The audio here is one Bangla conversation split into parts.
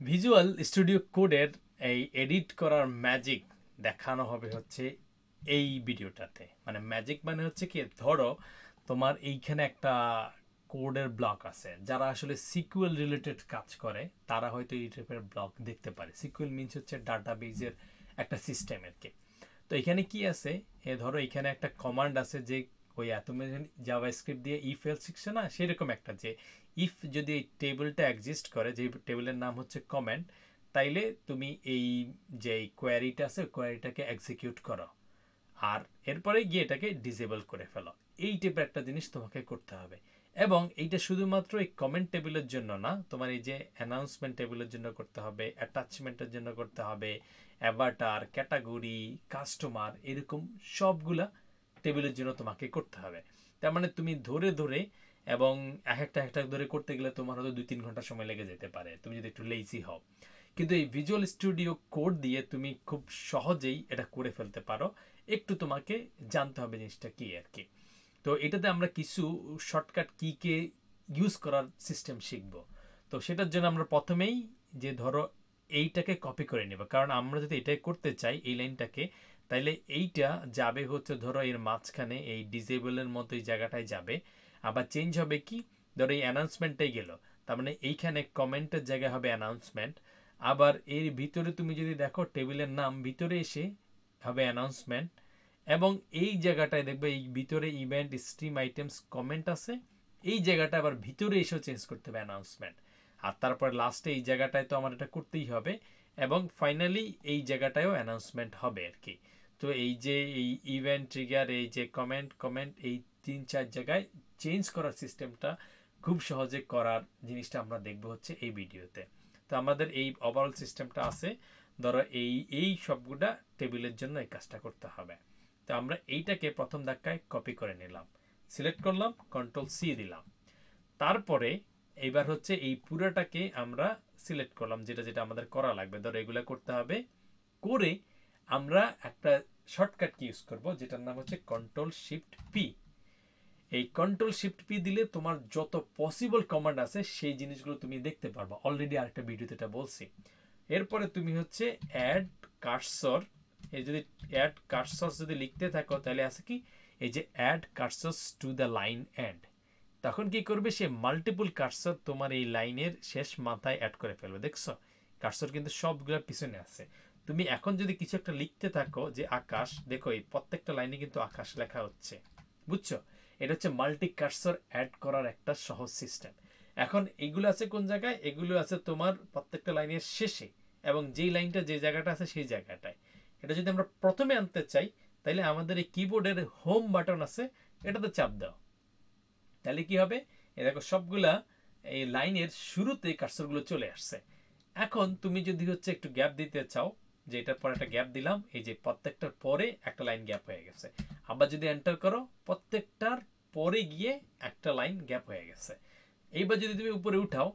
ভিজুয়াল স্টুডিও কোডের এই এডিট করার ম্যাজিক দেখানো হবে হচ্ছে এই ভিডিওটাতে। মানে ম্যাজিক মানে হচ্ছে কি, ধরো তোমার এইখানে একটা কোডের ব্লক আছে, যারা আসলে সিকিউএল রিলেটেড কাজ করে তারা হয়তো এই টাইপের ব্লক দেখতে পারে। সিকিউএল মিনস হচ্ছে ডাটাবেজের একটা সিস্টেমের কি। তো এখানে কি আছে, ধরো এখানে একটা কমান্ড আছে যে ওই তুমি জাভাস্ক্রিপ্ট দিয়ে ইফ এলস শিখছে না, সেরকম একটা যে ইফ যদি এই টেবিলটা এক্সিস্ট করে, যে টেবিলের নাম হচ্ছে কমেন্ট, তাইলে তুমি এই যে কোয়ারিটা আছে কোয়ারিটাকে এক্সিকিউট করো, আর এরপরে গিয়ে এটাকে ডিসেবল করে ফেলো। এই টাইপের একটা জিনিস তোমাকে করতে হবে। এবং এইটা শুধুমাত্র এই কমেন্ট টেবিলের জন্য না, তোমার এই যে অ্যানাউন্সমেন্ট টেবিলের জন্য করতে হবে, অ্যাটাচমেন্টের জন্য করতে হবে, অ্যাভাটার, ক্যাটাগরি, কাস্টমার, এরকম সবগুলা টেবিলের জন্য তোমাকে করতে হবে। তার মানে তুমি ধরে ধরে এবং এক একটা ধরে করতে গেলে তোমার হয়তো 2-3 ঘন্টা সময় লেগে যেতে পারে, তুমি যদি একটু লেজি হও। কিন্তু এই ভিজুয়াল স্টুডিও কোড দিয়ে তুমি খুব সহজেই এটা করে ফেলতে পারো। একটু তোমাকে জানতে হবে জিনিসটা কি আর কি। তো এটাতে আমরা কিছু শর্টকাট কিকে ইউজ করার সিস্টেম শিখব। তো সেটার জন্য আমরা প্রথমেই যে ধরো এইটাকে কপি করে নেব, কারণ আমরা যদি এটাই করতে চাই এই লাইনটাকে, তাইলে এইটা যাবে হচ্ছে ধরো এর মাঝখানে এই ডিসেবলের মতো এই জায়গাটায় যাবে। আবার চেঞ্জ হবে কি, ধরো এই অ্যানাউন্সমেন্টটাই গেল, তার মানে এইখানে কমেন্টের জায়গায় হবে অ্যানাউন্সমেন্ট। আবার এর ভিতরে তুমি যদি দেখো টেবিলের নাম ভিতরে এসে হবে অ্যানাউন্সমেন্ট। এবং এই জায়গাটায় দেখবে এই ভিতরে ইভেন্ট স্ট্রিম আইটেমস কমেন্ট আছে, এই জায়গাটা আবার ভিতরে এসেও চেঞ্জ করতে হবে অ্যানাউন্সমেন্ট। আর তারপরে লাস্টে এই জায়গাটায় তো আমার এটা করতেই হবে, এবং ফাইনালি এই জায়গাটায়ও অ্যানাউন্সমেন্ট হবে আর কি। তো এই যে এই ইভেন্ট ট্রিগার, এই যে কমেন্ট কমেন্ট, এই 3-4 জায়গায় চেঞ্জ করার সিস্টেমটা খুব সহজে করার জিনিসটা আমরা দেখব হচ্ছে এই ভিডিওতে। তো আমাদের এই ওভারঅল সিস্টেমটা আছে, ধরো এই সবগুলা টেবিলের জন্য এই কাজটা করতে হবে। তো আমরা এইটাকে প্রথম ধাক্কায় কপি করে নিলাম, সিলেক্ট করলাম, কন্ট্রোল সি দিলাম। তারপরে এইবার হচ্ছে এই পুরাটাকে আমরা সিলেক্ট করলাম, যেটা যেটা আমাদের করা লাগবে, ধরো এগুলো করতে হবে। করে আমরা একটা শর্টকাট কি ইউজ করব, যেটার নাম হচ্ছে কন্ট্রোল শিফট পি। এই কন্ট্রোল শিফট পি দিলে তোমার যত পসিবল কমান্ড আছে সেই জিনিসগুলো তুমি দেখতে পারবা, অলরেডি আরেকটা ভিডিওতে এটা বলছি। এরপরে তুমি হচ্ছে অ্যাড কার্সর, এই যদি অ্যাড কার্সর যদি লিখতে থাকো তাহলে আছে কি, এই যে add cursor to the line end, তখন কি করবে সে মাল্টিপল কার্সর তোমার এই লাইনের শেষ মাথায় অ্যাড করে ফেলবে। দেখছো কার্সর কিন্তু সবগুলোর পিছনে আছে। তুমি এখন যদি কিছু একটা লিখতে থাকো যে আকাশ, দেখো এই প্রত্যেকটা লাইনে কিন্তু আকাশ লেখা হচ্ছে, বুঝছো? এটা হচ্ছে মাল্টি কার্সর অ্যাড করার একটা সহজ সিস্টেম। এখন এগুলো আছে কোন জায়গায়, এগুলো আছে তোমার প্রত্যেকটা লাইনের শেষে, এবং যেই লাইনটা যে জায়গাটা আছে সেই জায়গাটায়। এটা যদি আমরা প্রথমে আনতে চাই, তাহলে আমাদের এই কিবোর্ডের হোম বাটন আছে, এটাতে চাপ দাও, তাহলে কি হবে, এ দেখো সবগুলা এই লাইনের শুরুতে কার্সরগুলো চলে আসছে। এখন তুমি যদি হচ্ছে একটু গ্যাপ দিতে চাও, যে এটার পর একটা গ্যাপ দিলাম, এই যে প্রত্যেকটার পরে একটা লাইন গ্যাপ হয়ে গেছে। আবার যদি এন্টার করো, প্রত্যেকটার পরে গিয়ে একটা লাইন গ্যাপ হয়ে গেছে। এইবার যদি তুমি উপরে উঠাও,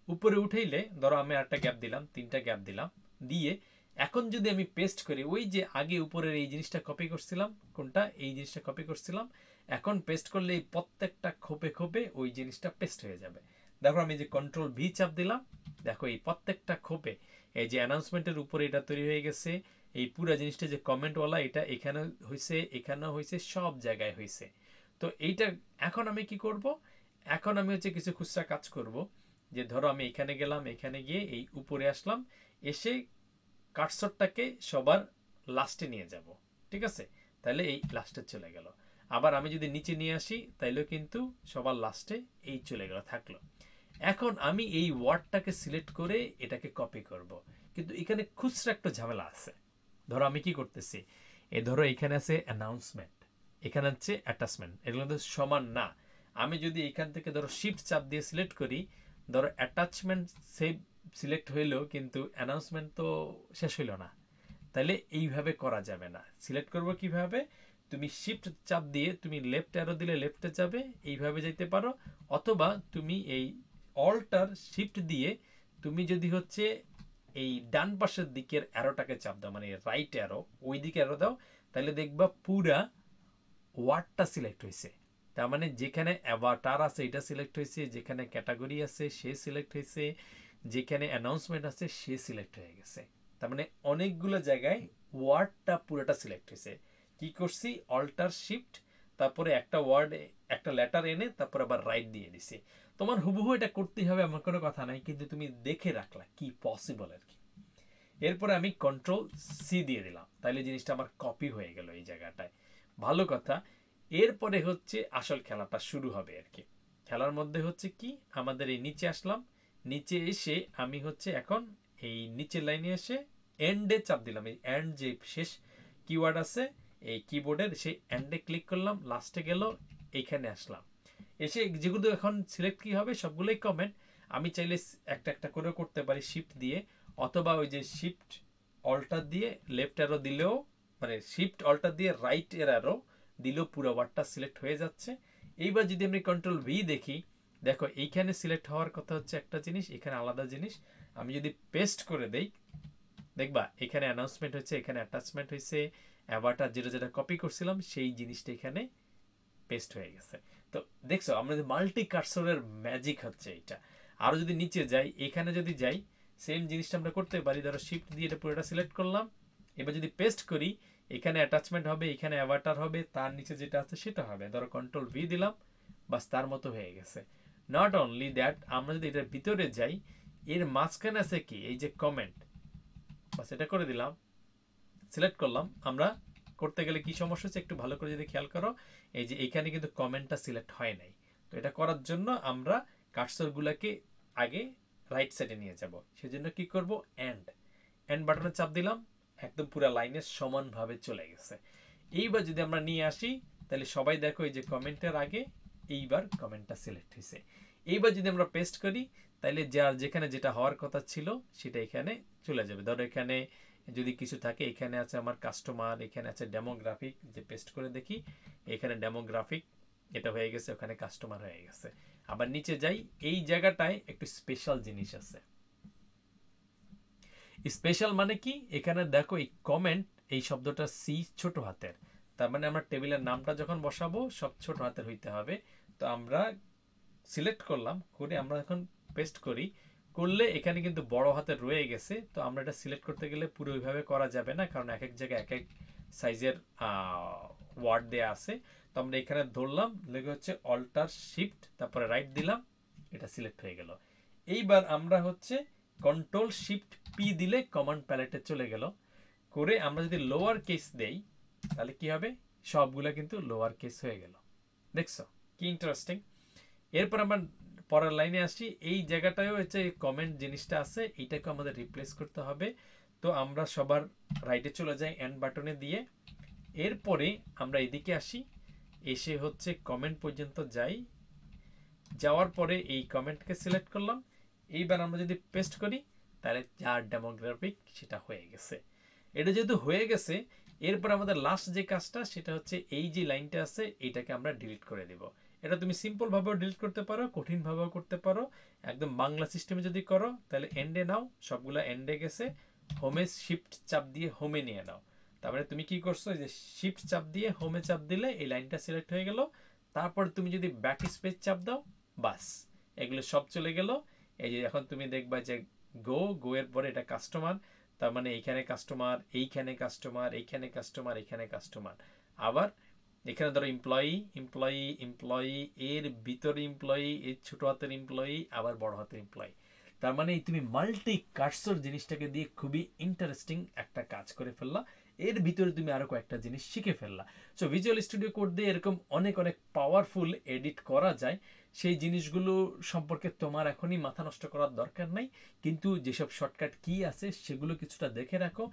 উপরে উঠাইলে ধরো আমি একটা গ্যাপ দিলাম, 3টা গ্যাপ দিলাম, দিয়ে এখন যদি আমি পেস্ট করি, ওই যে আগে উপরের এই জিনিসটা কপি করছিলাম, কোনটা, এই জিনিসটা কপি করছিলাম, এখন পেস্ট করলে এই প্রত্যেকটা খোপে খোপে ওই জিনিসটা পেস্ট হয়ে যাবে। দেখো আমি যে কন্ট্রোল ভি চাপ দিলাম, দেখো এই প্রত্যেকটা খোপে এই যে অ্যানাউন্সমেন্টের উপরে এটা তৈরি হয়ে গেছে। এই পুরো জিনিসটা যে কমেন্টওয়ালা, এটা এখানে হয়েছে, এখানেও হয়েছে, সব জায়গায় হয়েছে। তো এইটা এখন আমি কি করব, এখন আমি হচ্ছে কিছু খুচরা কাজ করব। যে ধরো আমি এখানে গেলাম, এখানে গিয়ে এই উপরে আসলাম, এসে কার্সরটাকে সবার লাস্টে নিয়ে যাব, ঠিক আছে? তাহলে এই লাস্টে চলে গেল। আবার আমি যদি নিচে নিয়ে আসি, তাইলেও কিন্তু সবার লাস্টে এই চলে গেল, থাকলো। এখন আমি এই ওয়ার্ডটাকে সিলেক্ট করে এটাকে কপি করব, কিন্তু এখানে খুচরা একটা ঝামেলা আছে। ধরো আমি কি করতেছি, এই ধরো এখানে আছে অ্যানাউন্সমেন্ট, এখানে হচ্ছে অ্যাটাচমেন্ট, এগুলো কিন্তু সমান না। আমি যদি এখান থেকে ধরো শিফট চাপ দিয়ে সিলেক্ট করি, ধরো অ্যাটাচমেন্ট সেভ সিলেক্ট হইলেও কিন্তু অ্যানাউন্সমেন্ট তো শেষ হইল না। তাহলে এইভাবে করা যাবে না। সিলেক্ট করব কিভাবে, তুমি শিফট চাপ দিয়ে তুমি লেফট অ্যারো দিলে লেফটে যাবে, এইভাবে যেতে পারো। অথবা তুমি এই অল্টার শিফট দিয়ে তুমি যদি হচ্ছে এই ডান পাশের দিকের অ্যারোটাকে চাপ দাও, মানে রাইট অ্যারো, ওই দিকে অ্যারো দাও, তাহলে দেখবা পুরা ওয়ার্ডটা সিলেক্ট হয়েছে। তার মানে যেখানে অ্যাভাটার আছে এটা সিলেক্ট হয়েছে, যেখানে ক্যাটাগরি আছে সে সিলেক্ট হয়েছে, যেখানে অ্যানাউন্সমেন্ট আছে সে সিলেক্ট হয়ে গেছে। তার মানে অনেকগুলো জায়গায় ওয়ার্ডটা পুরোটা সিলেক্ট হয়েছে। কি করছি, অল্টার শিফট তারপরে একটা ওয়ার্ড একটা লেটার এনে তারপর আবার রাইট দিয়ে দিছি। তোমার হুবহু এটা করতেই হবে এমন কোনো কথা নাই, কিন্তু তুমি দেখে রাখলা কি পসিবল আর কি। এরপরে আমি কন্ট্রোল সি দিয়ে দিলাম, তাইলে জিনিসটা আমার কপি হয়ে গেল এই জায়গাটায়। ভালো কথা। এরপরে হচ্ছে আসল খেলাটা শুরু হবে আর কি। খেলার মধ্যে হচ্ছে কি, আমাদের এই নিচে আসলাম, নিচে এসে আমি হচ্ছে এখন এই নিচের লাইনে এসে এন্ডে চাপ দিলাম। এই এন্ড যে শেষ কিওয়ার্ড আছে এই কিবোর্ডের, সেই এন্ডে ক্লিক করলাম, লাস্টে গেল, এইখানে আসলাম। এসে যেগুলো এখন সিলেক্ট কি হবে সবগুলোই কমেন্ট। আমি চাইলে একটা একটা করেও করতে পারি শিফট দিয়ে, অথবা ওই যে শিফট অল্টার দিয়ে লেফট অ্যারো দিলেও, মানে শিফট অল্টার দিয়ে রাইট এর অ্যারো দিলেও পুরো ওয়ার্ডটা সিলেক্ট হয়ে যাচ্ছে। এইবার যদি আমি কন্ট্রোল ভি দেখি, দেখো এইখানে সিলেক্ট হওয়ার কথা হচ্ছে একটা জিনিস, এখানে আলাদা জিনিস। আমি যদি পেস্ট করে দেই, দেখবা এখানে অ্যানাউন্সমেন্ট হচ্ছে, এখানে অ্যাটাচমেন্ট হয়েছে, অ্যাভাটার যেটা যেটা কপি করছিলাম সেই জিনিসটা এখানে পেস্ট হয়ে গেছে। তো দেখছো আমাদের মাল্টি কার্সরের ম্যাজিক হচ্ছে এটা। আরও যদি নিচে যাই, এখানে যদি যাই, সেম জিনিসটা আমরা করতে পারি। ধরো শিফট দিয়ে এটা পুরোটা সিলেক্ট করলাম, এবার যদি পেস্ট করি, এখানে অ্যাটাচমেন্ট হবে, এখানে অ্যাভাটার হবে, তার নিচে যেটা আছে সেটা হবে। ধরো কন্ট্রোল ভি দিলাম, বাস তার মতো হয়ে গেছে। নট অনলি দ্যাট, আমরা যদি এটার ভিতরে যাই, এর মাঝখানে আছে কি এই যে কমেন্ট, বাস এটা করে দিলাম, সিলেক্ট করলাম। আমরা করতে গেলে কি সমস্যা হচ্ছে একটু ভালো করে যদি খেয়াল করো, এই যে এইখানে কিন্তু কমেন্টটা সিলেক্ট হয় নাই। তো এটা করার জন্য আমরা কার্সরগুলোকে আগে রাইট সাইডে নিয়ে যাব। সেজন্য কি করব, এন্ড বাটনে চাপ দিলাম, একদম পুরো লাইনের সমানভাবে চলে গেছে। এইবার যদি আমরা নিয়ে আসি, তাহলে সবাই দেখো এই যে কমেন্টের আগে এইবার কমেন্টটা সিলেক্ট হয়েছে। এইবার যদি আমরা পেস্ট করি, তাহলে যার যেখানে যেটা হওয়ার কথা ছিল সেটা এখানে চলে যাবে। ধরো এখানে যদি কিছু থাকে, এখানে আছে আমার কাস্টমার, এখানে আছে ডেমোগ্রাফিক, যে পেস্ট করে দেখি এখানে ডেমোগ্রাফিক এটা হয়ে গেছে, ওখানে কাস্টমার হয়ে গেছে। আবার নিচে যাই, এই জায়গাটায় একটু স্পেশাল জিনিস আছে। স্পেশাল মানে কি, এখানে দেখো এই কমেন্ট, এই শব্দটা সি ছোট হাতের, তার মানে আমরা টেবিলের নামটা যখন বসাবো সব ছোট হাতের হইতে হবে। তো আমরা সিলেক্ট করলাম, করে আমরা এখন পেস্ট করি, করলে এখানে কিন্তু বড় হাতের রয়ে গেছে। তো আমরা এটা সিলেক্ট করতে গেলে পুরো ওইভাবে করা যাবে না, কারণ এক এক জায়গায় এক এক সাইজের ওয়ার্ড দেয়া আছে। তো আমরা এখানে ধরলাম, লেগে হচ্ছে অল্টার শিফট তারপরে রাইট দিলাম, এটা সিলেক্ট হয়ে গেল। এইবার আমরা হচ্ছে কন্ট্রোল শিফট পি দিলে কমান্ড প্যালেটে চলে গেল। করে আমরা যদি লোয়ার কেস দেই, তাহলে কি হবে, সবগুলা কিন্তু লোয়ার কেস হয়ে গেল। দেখছো কি ইন্টারেস্টিং। এরপর আমরা পরের লাইনে আসি, এই জায়গাটায়ও হচ্ছে কমেন্ট জিনিসটা আছে, এইটাকে আমাদের রিপ্লেস করতে হবে। তো আমরা সবার রাইটে চলে যাই এন্ড বাটনে দিয়ে। এরপরে আমরা এদিকে আসি, এসে হচ্ছে কমেন্ট পর্যন্ত যাই, যাওয়ার পরে এই কমেন্টকে সিলেক্ট করলাম। এইবার আমরা যদি পেস্ট করি, তাহলে যার ডেমোগ্রাফিক সেটা হয়ে গেছে। এটা যেহেতু হয়ে গেছে, এরপর আমাদের লাস্ট যে কাজটা সেটা হচ্ছে এই যে লাইনটা আছে এইটাকে আমরা ডিলিট করে দেব। এটা তুমি সিম্পল ভাবেও ডিলিট করতে পারো, কঠিন ভাবেও করতে পারো। একদম বাংলা সিস্টেমে যদি করো, তাহলে এন্ডে নাও, সবগুলো এন্ডে গেছে, হোমে শিফট চাপ দিয়ে হোমে নিয়ে নাও। তারপরে তুমি কি করছো, যে শিফট চাপ দিয়ে হোমে চাপ দিলে এই লাইনটা সিলেক্ট হয়ে গেল। তারপর তুমি যদি ব্যাক স্পেস চাপ দাও, বাস এগুলো সব চলে গেল। এই যে এখন তুমি দেখবা যে গো এর পরে এটা কাস্টমার, তার মানে এইখানে কাস্টমার, এইখানে কাস্টমার, এইখানে কাস্টমার, এইখানে কাস্টমার। আবার এখানে ধরো এমপ্লয়ি এমপ্লয়ি এমপ্লয়ি, এর ভিতরে এমপ্লয়ি, এর ছোট হাতের এমপ্লয়ি, আবার বড় হাতের এমপ্লয়ি। তার মানে তুমি মাল্টি কার্সর জিনিসটাকে দিয়ে খুবই ইন্টারেস্টিং একটা কাজ করে ফেললা। এর ভিতরে তুমি আরো কয়েকটা জিনিস শিখে ফেললা। সো ভিজুয়াল স্টুডিও কোড দিয়ে এরকম অনেক অনেক পাওয়ারফুল এডিট করা যায়। সেই জিনিসগুলো সম্পর্কে তোমার এখনই মাথা নষ্ট করার দরকার নাই, কিন্তু যেসব শর্টকাট কি আছে সেগুলো কিছুটা দেখে রাখো।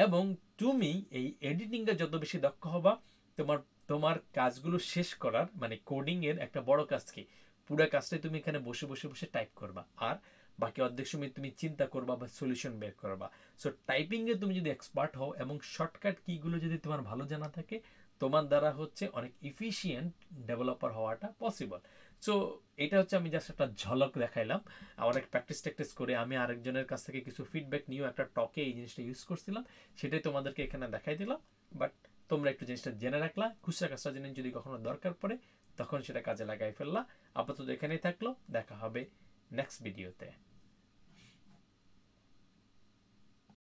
এবং তুমি এই এডিটিংয়ে যত বেশি দক্ষ হবা, তোমার তোমার কাজগুলো শেষ করার, মানে কোডিং এর একটা বড় কাজ কি, পুরো কাজটাই তুমি এখানে বসে বসে বসে টাইপ করবা, আর বাকি অর্ধেক সময় তুমি চিন্তা করবা বা সলিউশন বের করবা। সো টাইপিংয়ে তুমি যদি এক্সপার্ট হও এবং শর্টকাট কিগুলো যদি তোমার ভালো জানা থাকে, তোমার দ্বারা হচ্ছে অনেক ইফিশিয়েন্ট ডেভেলপার হওয়াটা পসিবল। সো এটা হচ্ছে আমি জাস্ট একটা ঝলক দেখাইলাম। অনেক প্র্যাকটিস করে আমি আরেকজনের কাছ থেকে কিছু ফিডব্যাক নিয়েও একটা টকে এই জিনিসটা ইউজ করছিলাম, সেটাই তোমাদেরকে এখানে দেখাই দিলাম। বাট তোমরা একটু জিনিসটা জেনে রাখলা, খুচরা কাজটা জিনিস যদি কখনো দরকার পড়ে তখন সেটা কাজে লাগাই ফেললা। আপাতত এখানেই থাকলো, দেখা হবে নেক্সট ভিডিওতে।